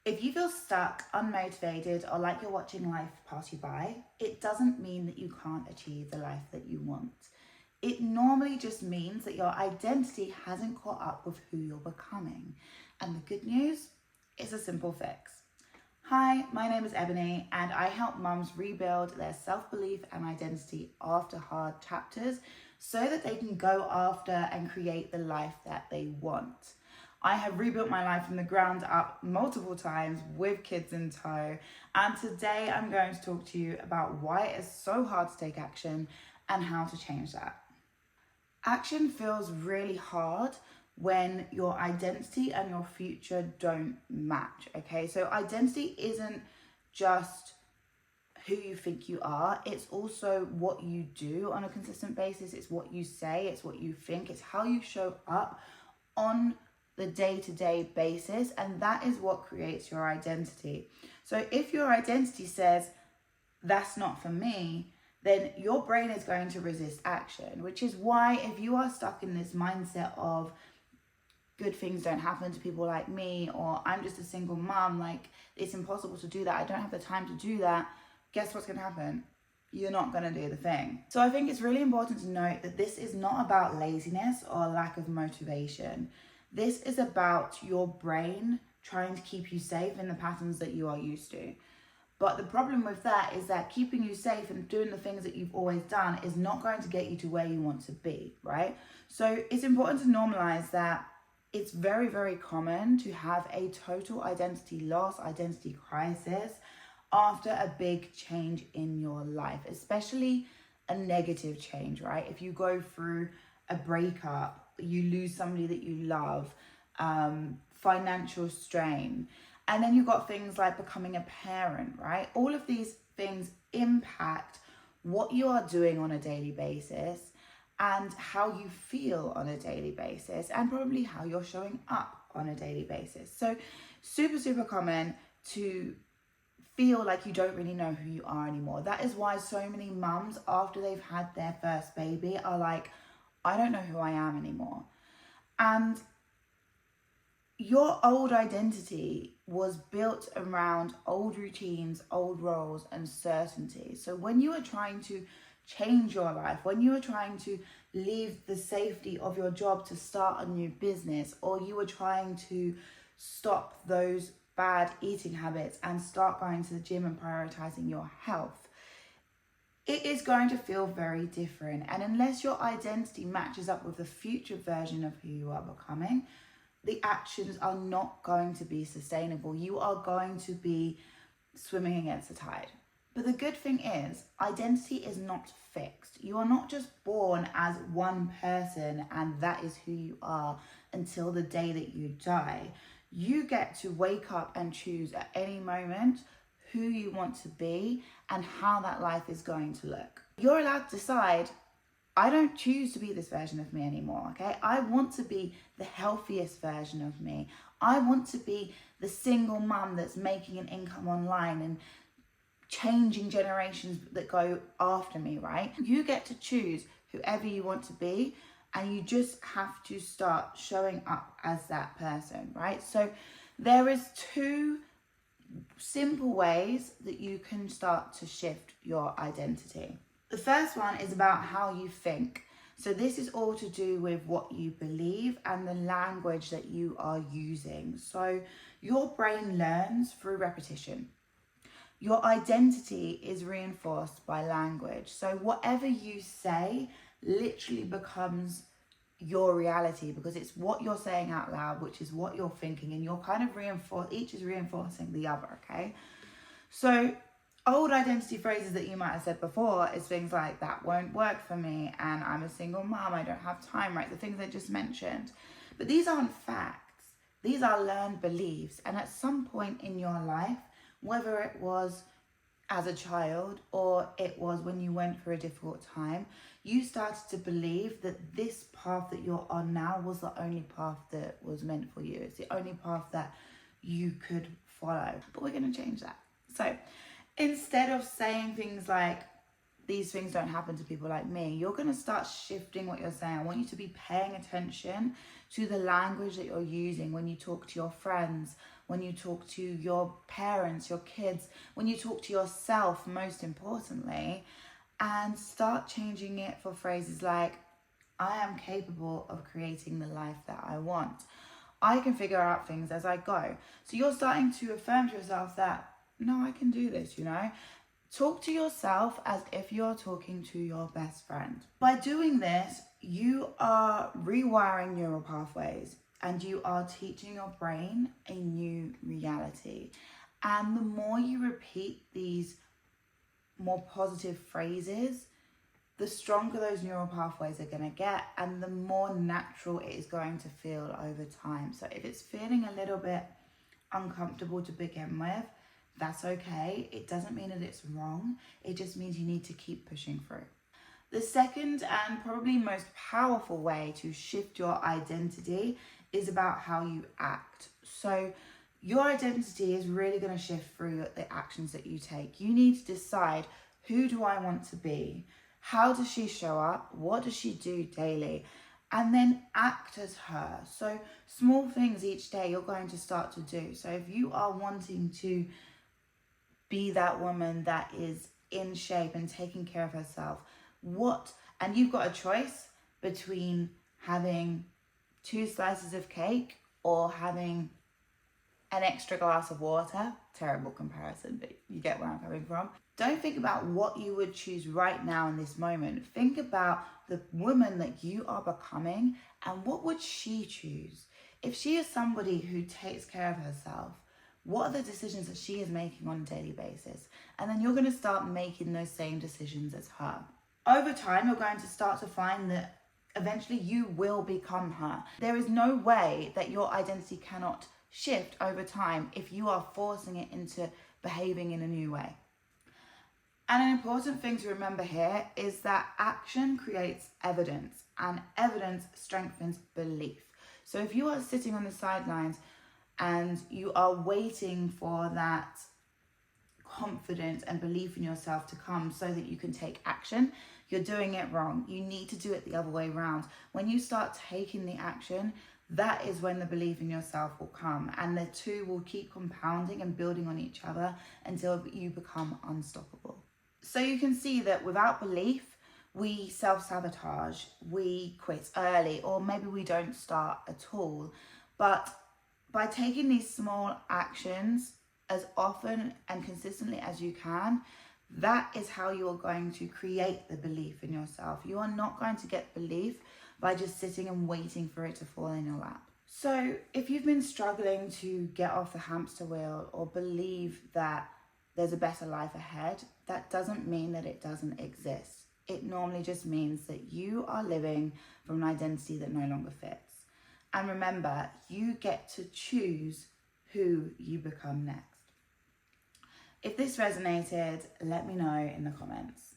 If you feel stuck, unmotivated, or like you're watching life pass you by, it doesn't mean that you can't achieve the life that you want. It normally just means that your identity hasn't caught up with who you're becoming. And the good news is a simple fix. Hi, my name is Ebony, and I help mums rebuild their self-belief and identity after hard chapters so that they can go after and create the life that they want. I have rebuilt my life from the ground up multiple times with kids in tow, and today I'm going to talk to you about why it is so hard to take action and how to change that. Action feels really hard when your identity and your future don't match, okay? So identity isn't just who you think you are, it's also what you do on a consistent basis, it's what you say, it's what you think, it's how you show up on the day-to-day basis, and that is what creates your identity. So if your identity says, that's not for me, then your brain is going to resist action, which is why if you are stuck in this mindset of good things don't happen to people like me, or I'm just a single mom, like it's impossible to do that, I don't have the time to do that, guess what's going to happen? You're not going to do the thing. So I think it's really important to note that this is not about laziness or lack of motivation. This is about your brain trying to keep you safe in the patterns that you are used to. But the problem with that is that keeping you safe and doing the things that you've always done is not going to get you to where you want to be, right? So it's important to normalize that it's very, very common to have a total identity loss, identity crisis after a big change in your life, especially a negative change, right? If you go through a breakup, you lose somebody that you love, financial strain, and then you've got things like becoming a parent, right? All of these things impact what you are doing on a daily basis and how you feel on a daily basis, and probably how you're showing up on a daily basis. So super, super common to feel like you don't really know who you are anymore. That is why so many mums, after they've had their first baby, are like, I don't know who I am anymore. And your old identity was built around old routines, old roles, and certainty. So when you are trying to change your life, when you are trying to leave the safety of your job to start a new business, or you are trying to stop those bad eating habits and start going to the gym and prioritizing your health, it is going to feel very different. And unless your identity matches up with the future version of who you are becoming, the actions are not going to be sustainable. You are going to be swimming against the tide. But the good thing is, identity is not fixed. You are not just born as one person and that is who you are until the day that you die. You get to wake up and choose at any moment who you want to be and how that life is going to look. You're allowed to decide, I don't choose to be this version of me anymore, okay? I want to be the healthiest version of me. I want to be the single mum that's making an income online and changing generations that go after me, right? You get to choose whoever you want to be, and you just have to start showing up as that person, right? So there is two simple ways that you can start to shift your identity. The first one is about how you think. So this is all to do with what you believe and the language that you are using. So your brain learns through repetition. Your identity is reinforced by language. So whatever you say literally becomes your reality, because it's what you're saying out loud, which is what you're thinking, and you're kind of each is reinforcing the other, okay? So old identity phrases that you might have said before is things like, that won't work for me, and I'm a single mom, I don't have time, right? The things I just mentioned. But these aren't facts. These are learned beliefs. And at some point in your life, whether it was as a child or it was when you went through a difficult time, you started to believe that this path that you're on now was the only path that was meant for you. It's the only path that you could follow. But we're going to change that. So instead of saying things like, these things don't happen to people like me, you're going to start shifting what you're saying. I want you to be paying attention to the language that you're using when you talk to your friends, when you talk to your parents, your kids, when you talk to yourself, most importantly, and start changing it for phrases like, I am capable of creating the life that I want. I can figure out things as I go. So you're starting to affirm to yourself that, no, I can do this, Talk to yourself as if you're talking to your best friend. By doing this, you are rewiring neural pathways and you are teaching your brain a new reality. And the more you repeat these more positive phrases, the stronger those neural pathways are going to get and the more natural it is going to feel over time. So if it's feeling a little bit uncomfortable to begin with, that's okay. It doesn't mean that it's wrong. It just means you need to keep pushing through. The second and probably most powerful way to shift your identity is about how you act. So your identity is really going to shift through the actions that you take. You need to decide, who do I want to be? How does she show up? What does she do daily? And then act as her. So small things each day you're going to start to do. So if you are wanting to be that woman that is in shape and taking care of herself, and you've got a choice between having 2 slices of cake or having an extra glass of water. Terrible comparison, but you get where I'm coming from. Don't think about what you would choose right now in this moment. Think about the woman that you are becoming and what would she choose? If she is somebody who takes care of herself, what are the decisions that she is making on a daily basis? And then you're going to start making those same decisions as her. Over time, you're going to start to find that eventually you will become her. There is no way that your identity cannot shift over time if you are forcing it into behaving in a new way. And an important thing to remember here is that action creates evidence and evidence strengthens belief. So if you are sitting on the sidelines and you are waiting for that confidence and belief in yourself to come so that you can take action, you're doing it wrong. You need to do it the other way around. When you start taking the action, that is when the belief in yourself will come, and the two will keep compounding and building on each other until you become unstoppable. So you can see that without belief, we self-sabotage, we quit early, or maybe we don't start at all. But by taking these small actions as often and consistently as you can, that is how you are going to create the belief in yourself. You are not going to get belief by just sitting and waiting for it to fall in your lap. So if you've been struggling to get off the hamster wheel or believe that there's a better life ahead, that doesn't mean that it doesn't exist. It normally just means that you are living from an identity that no longer fits. And remember, you get to choose who you become next. If this resonated, let me know in the comments.